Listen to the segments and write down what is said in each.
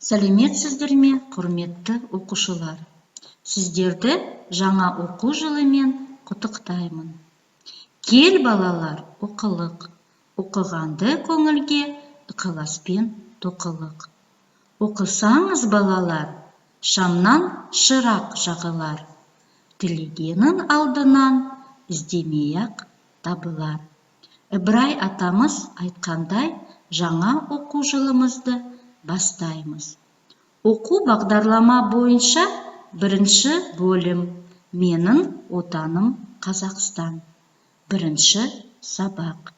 Сәлеметсіздер ме, құрметті оқушылар? Сіздерді жаңа оқу жылымен құттықтаймын. Кел, балалар, оқылық. Оқығанды көңілге ықыласпен тоқылық. Оқысаңыз, балалар, шамнан шырақ жағылар. Тілегенің алдынан іздемей-ақ табылар. Ыбырай атамыз айтқандай, жаңа оқу жылымызды бастаймыз. Оқу бағдарлама бойынша бірінші бөлім «Менің отаным Қазақстан». Бірінші сабақ.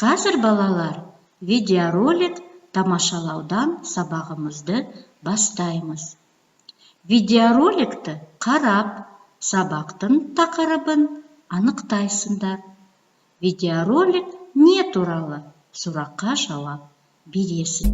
Қазір, балалар, видеоролик тамашалаудан сабағымызды бастаймыз. Видеороликті қарап, сабақтың тақырыбын анықтайсыңдар. Видеоролик не туралы сұраққа жауап бересің.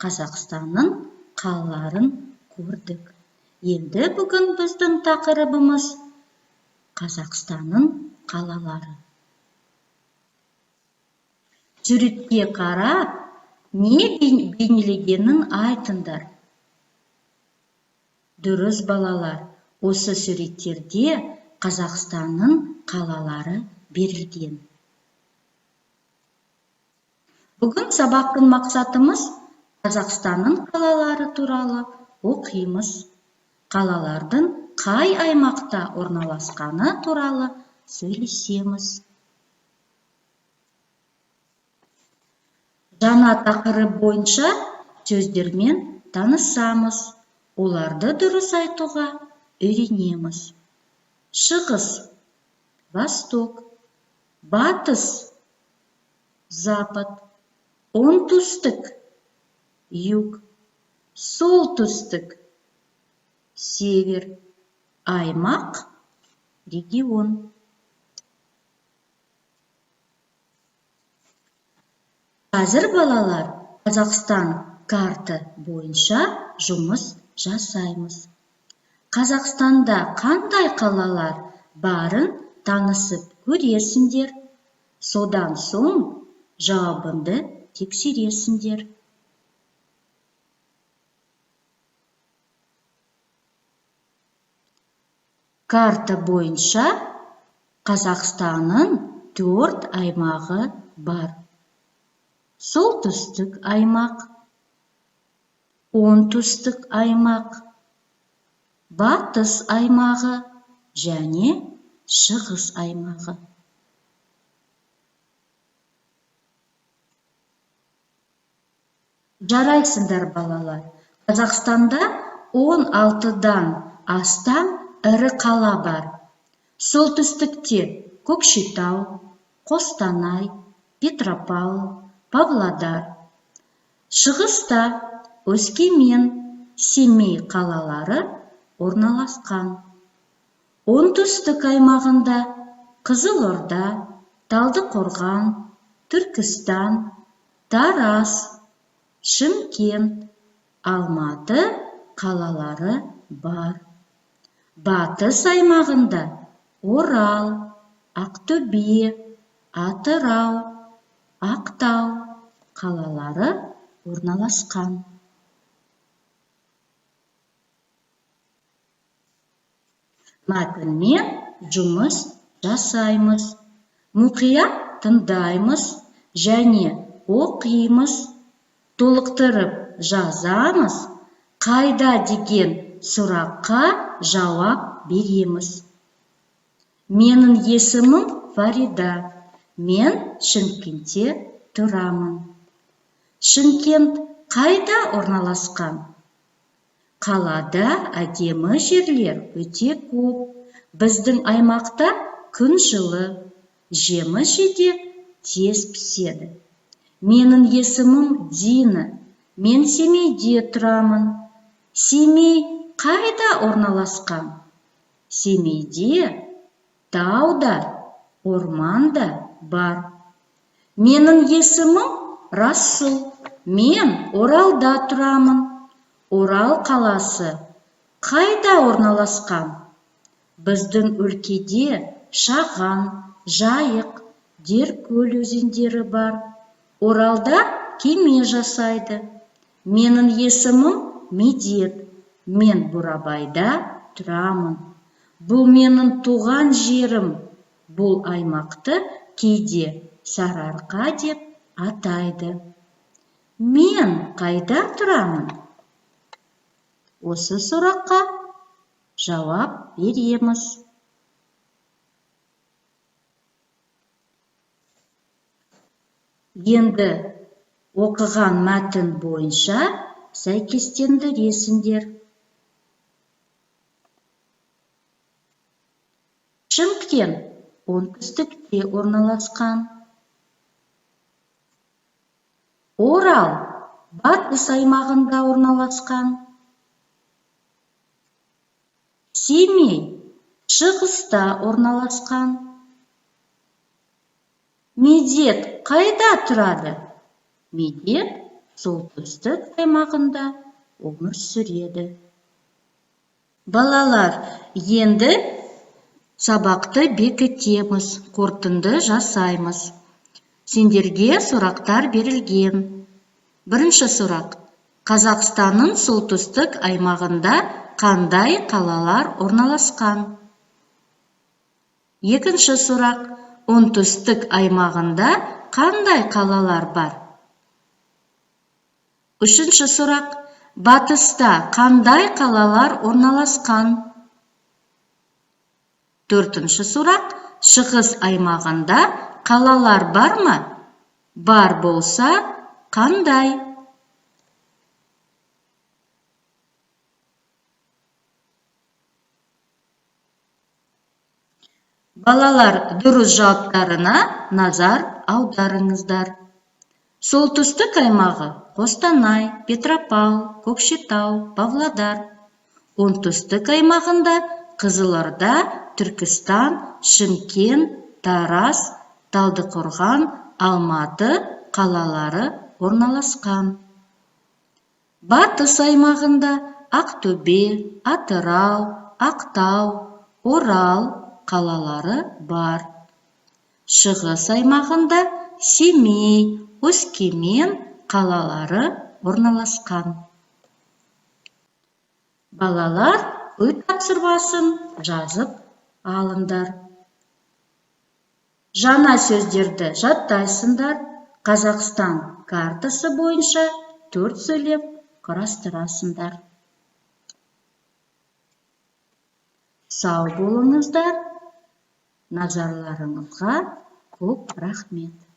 Қазақстанның қалаларын көрдік. Енді бүгін біздің тақырыбымыз Қазақстанның қалалары. Суретке қарап, не бейнелегенін айтыңдар. Дұрыс балалар, осы суреттерде Қазақстанның қалалары берілген. Бүгін сабақтың мақсатымыз Қазақстанның қалалары туралы оқимыз. Қалалардың қай аймақта орналасқаны туралы сөйлесеміз. Жаңа тақырып бойынша сөздермен танысамыз. Оларды дұрыс айтуға үйренеміз. Шығыс, восток, батыс, запад, оңтүстік, юг, солтүстік, север, аймақ, регион. Қазір балалар Қазақстан карта бойынша жұмыс жасаймыз. Қазақстанда қандай қалалар барын танысып көресіңдер. Содан соң жауабыңды тексересіңдер. Карта бойынша Қазақстанның 4 аймағы бар. Солтүстік аймақ, оңтүстік аймақ, батыс аймағы және шығыс аймағы. Жарайсыңдар балалар. Қазақстанда 16-дан астам ірі қала бар. Солтүстікте Көкшетау, Қостанай, Петропавл, Павлодар. Шығыста Өскемен, Семей қалалары орналасқан. Оңтүстік аймағында Қызылорда, Талдықорған, Түркістан, Тараз, Шымкент, Алматы қалалары бар. Батыс аймағында Орал, Ақтөбе, Атырау, Ақтау қалалары орналасқан. Мәтінмен жұмыс жасаймыз. Мұқият тыңдаймыз және оқимыз. Толықтырып жазамыз. Қайда деген сұраққа жауап береміз. Менің есімім Фарида. Мен Шымкентте тұрамын. Шымкент қайда орналасқан? Қалада әдемі жерлер өте көп. Біздің аймақта күн жылы, жеміс жидек тез піседі. Менің есімім Дина. Мен Семейде тұрамын. Семей қайда орналасқан? Семейде тауда, орманда бар. Менің есімім Расул. Мен Оралда тұрамын. Орал қаласы қайда орналасқан? Біздің өлкеде Шаған, Жайық, Деркөл өзендері бар. Оралда кеме жасайды. Менің есімім Медет. Мен Бурабайда тұрамын. Бұл менің туған жерім. Бұл аймақты кейде Сарыарқа деп атайды. Мен қайда тұрамын? Осы сұраққа жауап береміз. Енді оқыған мәтін бойынша сәйкестендіресіңдер. Шымкент оңтүстікте орналасқан. Орал батыс аймағында орналасқан. Семей шығыста орналасқан. Медет қайда тұрады? Медет солтүстік аймағында өмір сүреді. Балалар, енді сабақты бекітеміз, қорытынды жасаймыз. Сендерге сұрақтар берілген. Бірінші сұрақ. Қазақстанның солтүстік аймағында қандай қалалар орналасқан? Екінші сұрақ. Оңтүстік аймағында қандай қалалар бар? Үшінші сұрақ. Батыста қандай қалалар орналасқан? Төртінші сұрақ. Шығыс аймағында қалалар бар ма? Бар болса, қандай? Балалар, дұрыс жауаптарына назар аударыңыздар. Солтүстік аймағы Қостанай, Петропавл, Көкшетау, Павлодар. Оңтүстік аймағында Қызылорда, Түркістан, Шымкент, Тараз, Талдықорған, Алматы қалалары орналасқан. Батыс аймағында Ақтөбе, Атырау, Ақтау, Орал қалалары бар. Шығыс аймағында Семей, Өскемен қалалары орналасқан. Балалар, үй тапсырмасын жазып алыңдар. Жаңа сөздерді жаттайсыңдар. Қазақстан картасы бойынша 4 сөйлеп құрастырасыңдар. Сау болыңыздар. Назарларыңызға көп рахмет.